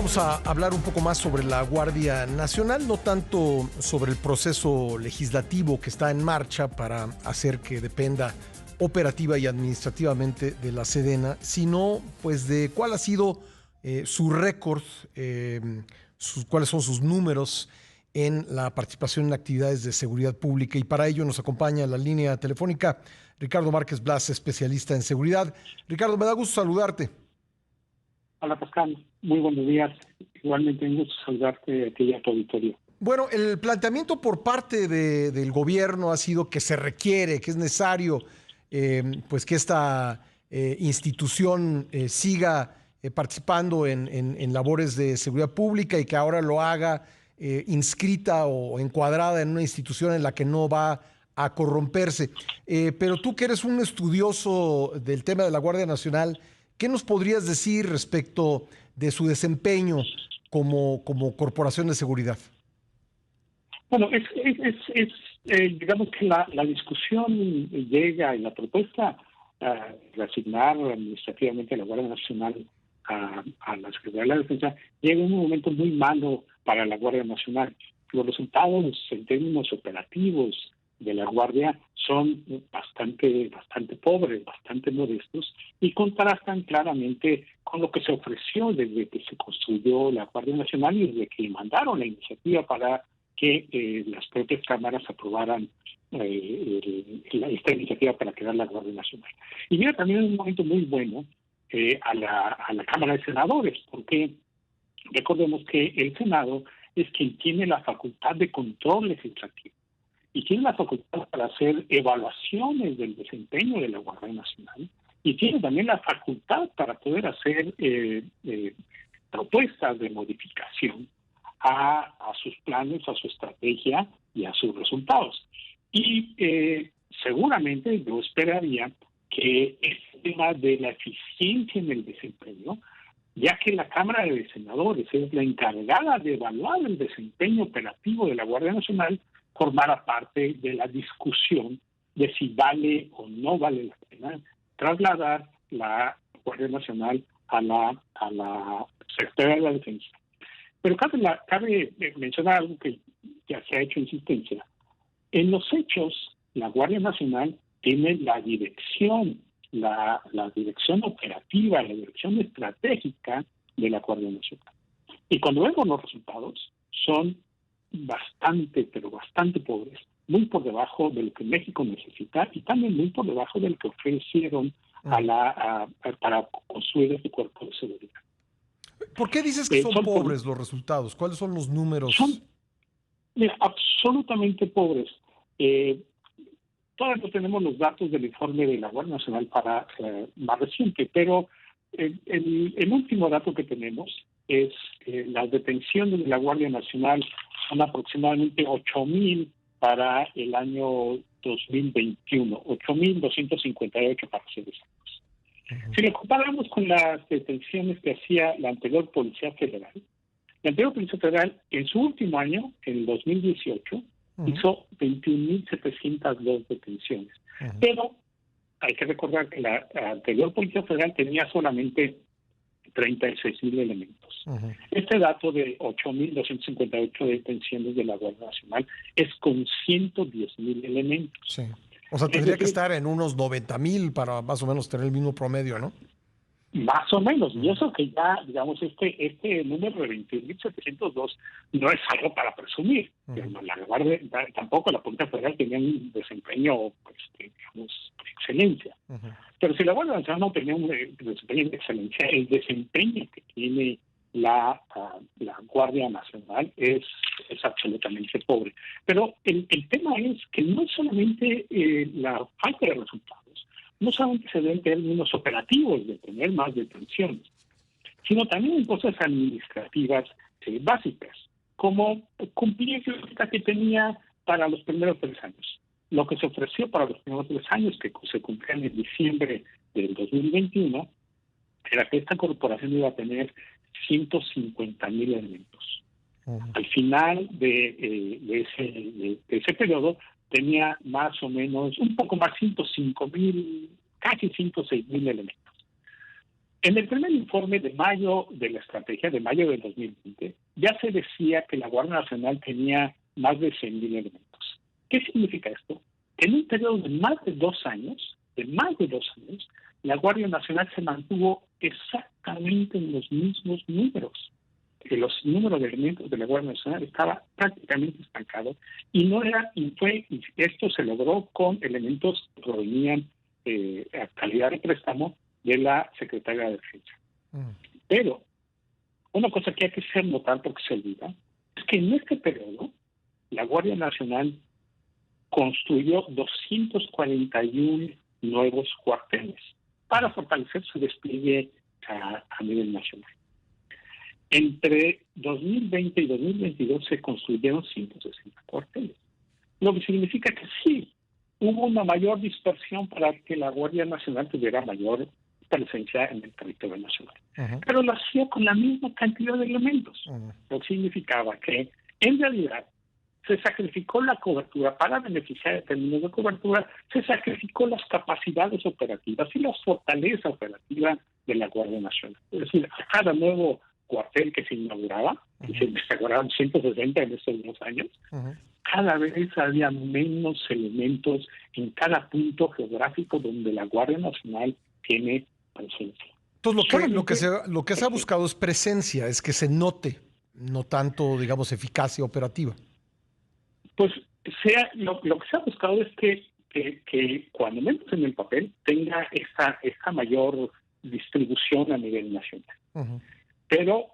vamos a hablar un poco más sobre la Guardia Nacional, no tanto sobre el proceso legislativo que está en marcha para hacer que dependa operativa y administrativamente de la Sedena, sino pues de cuál ha sido su récord, cuáles son sus números en la participación en actividades de seguridad pública. Y para ello nos acompaña en la línea telefónica Ricardo Márquez Blas, especialista en seguridad. Ricardo, me da gusto saludarte. Hola Pascal, muy buenos días. Igualmente un gusto saludarte a ti y a tu auditorio. Bueno, el planteamiento por parte del gobierno ha sido que se requiere, que es necesario, pues que esta institución siga participando en labores de seguridad pública y que ahora lo haga inscrita o encuadrada en una institución en la que no va a corromperse. Pero tú que eres un estudioso del tema de la Guardia Nacional, ¿qué nos podrías decir respecto de su desempeño como corporación de seguridad? Bueno, digamos que la discusión llega en la propuesta a reasignar administrativamente a la Guardia Nacional a la Secretaría de la Defensa, llega en un momento muy malo para la Guardia Nacional. Los resultados en términos operativos de la Guardia son bastante pobres, bastante modestos, y contrastan claramente con lo que se ofreció desde que se construyó la Guardia Nacional y desde que mandaron la iniciativa para que las propias cámaras aprobaran esta iniciativa para crear la Guardia Nacional. Y mira, también es un momento muy bueno a la Cámara de Senadores, porque recordemos que el Senado es quien tiene la facultad de control legislativo y tiene la facultad para hacer evaluaciones del desempeño de la Guardia Nacional, y tiene también la facultad para poder hacer propuestas de modificación a sus planes, a su estrategia y a sus resultados. Y seguramente yo esperaría que este tema de la eficiencia en el desempeño, ya que la Cámara de Senadores es la encargada de evaluar el desempeño operativo de la Guardia Nacional, formara parte de la discusión de si vale o no vale la pena trasladar la Guardia Nacional a la Secretaría de la Defensa. Pero cabe mencionar algo que ya se ha hecho insistencia. En los hechos, la Guardia Nacional tiene la dirección, la dirección operativa, la dirección estratégica de la Guardia Nacional. Y cuando vemos los resultados, son pero bastante pobres, muy por debajo de lo que México necesita y también muy por debajo del que ofrecieron para construir este cuerpo de seguridad. ¿Por qué dices que son pobres los resultados? ¿Cuáles son los números? Son absolutamente pobres. Todavía no tenemos los datos del informe de la Guardia Nacional para más reciente, pero el último dato que tenemos es las detenciones de la Guardia Nacional son aproximadamente 8,000 para el año 2021, 8,258 para ser exactos. Si lo comparamos con las detenciones que hacía la anterior Policía Federal, en su último año, en el 2018, hizo 21,702 detenciones. Pero hay que recordar que la anterior Policía Federal tenía solamente 36,000 elementos. Este dato de 8,258 detenciones de la Guardia Nacional es con 110,000 elementos. Sí. O sea, tendría que estar en unos 90,000 para más o menos tener el mismo promedio, ¿no? Más o menos, y eso que ya, digamos, este número de 21,702 no es algo para presumir. La Guardia, tampoco la Policía Federal tenía un desempeño, digamos, de excelencia. Pero si la Guardia Nacional no tenía un desempeño de excelencia, el desempeño que tiene la Guardia Nacional es absolutamente pobre. Pero el tema es que no solamente la falta de resultados, no solamente se deben tener términos operativos de tener más detenciones, sino también en cosas administrativas básicas, como cumplir la meta que tenía para los primeros 3 años. Lo que se ofreció para los primeros 3 años, que se cumplían en diciembre del 2021, era que esta corporación iba a tener 150,000 elementos. Al final de ese periodo tenía más o menos, un poco más, 105,000, casi 106,000 elementos. En el primer informe de mayo de la estrategia, de mayo del 2020, ya se decía que la Guardia Nacional tenía más de 100.000 elementos. ¿Qué significa esto? Que en un periodo de más de 2 años, la Guardia Nacional se mantuvo exactamente en los mismos números. Que los números de elementos de la Guardia Nacional estaba prácticamente estancado y esto se logró con elementos que provenían a calidad de préstamo de la Secretaría de Defensa. Pero una cosa que hay que hacer notar porque se olvida es que en este periodo la Guardia Nacional construyó 241 nuevos cuarteles para fortalecer su despliegue a nivel nacional. Entre 2020 y 2022 se construyeron 160 cuarteles, lo que significa que sí, hubo una mayor dispersión para que la Guardia Nacional tuviera mayor presencia en el territorio nacional. Pero lo hacía con la misma cantidad de elementos, lo que significaba que en realidad se sacrificó la cobertura para beneficiar en términos de cobertura, se sacrificó las capacidades operativas y la fortaleza operativa de la Guardia Nacional. Es decir, a cada nuevo cuartel que se inauguraba, y se inauguraron 160 en estos 2 años, cada vez había menos elementos en cada punto geográfico donde la Guardia Nacional tiene presencia. Entonces, lo que se ha buscado es presencia, es que se note, no tanto, digamos, eficacia operativa. Pues lo que se ha buscado es que cuando menos en el papel tenga esta mayor distribución a nivel nacional. Pero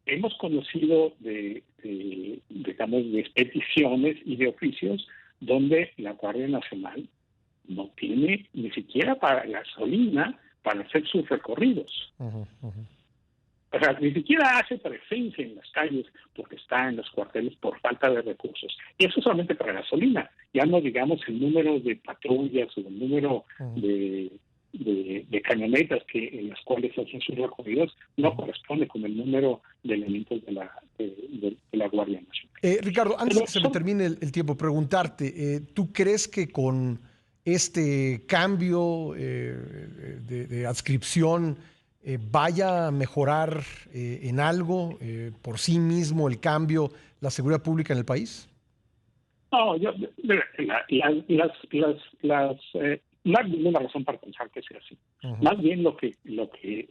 hemos conocido de peticiones y de oficios donde la Guardia Nacional no tiene ni siquiera para gasolina para hacer sus recorridos. O sea, ni siquiera hace presencia en las calles porque está en los cuarteles por falta de recursos. Y eso solamente para gasolina. Ya no digamos el número de patrullas o el número de camionetas en las cuales hacen sus recorridos no corresponde con el número de elementos de la Guardia Nacional. Ricardo, antes de que se me termine el tiempo, preguntarte, ¿tú crees que con este cambio de adscripción vaya a mejorar en algo por sí mismo el cambio, la seguridad pública en el país? No, no hay ninguna razón para pensar que sea así. Más bien lo que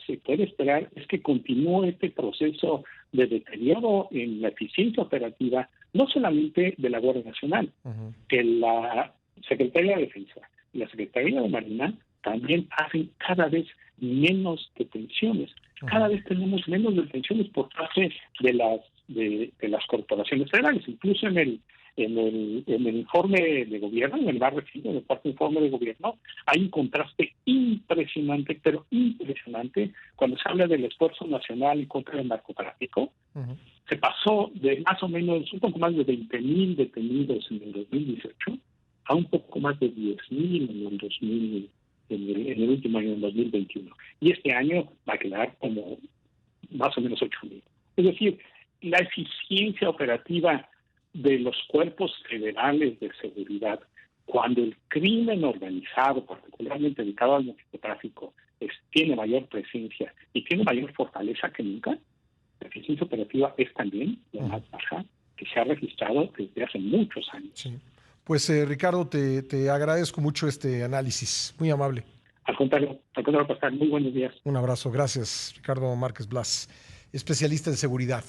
se puede esperar es que continúe este proceso de deterioro en la eficiencia operativa, no solamente de la Guardia Nacional, que la Secretaría de Defensa y la Secretaría de Marina también hacen cada vez menos detenciones. Cada vez tenemos menos detenciones por parte de las corporaciones federales. Incluso en el informe de gobierno, en el más reciente, en el cuarto informe de gobierno, hay un contraste impresionante, pero impresionante, cuando se habla del esfuerzo nacional en contra del narcotráfico. Se pasó de más o menos un poco más de 20,000 detenidos en el 2018 a un poco más de 10,000 en el último año, en el 2021. Y este año va a quedar como más o menos 8,000. Es decir, la eficiencia operativa de los cuerpos federales de seguridad, cuando el crimen organizado, particularmente dedicado al narcotráfico, tiene mayor presencia y tiene mayor fortaleza que nunca, la eficiencia operativa es también la más baja que se ha registrado desde hace muchos años. Sí. Pues Ricardo, te agradezco mucho este análisis, muy amable. Al contrario, Pascal, muy buenos días. Un abrazo, gracias. Ricardo Márquez Blas, especialista en seguridad.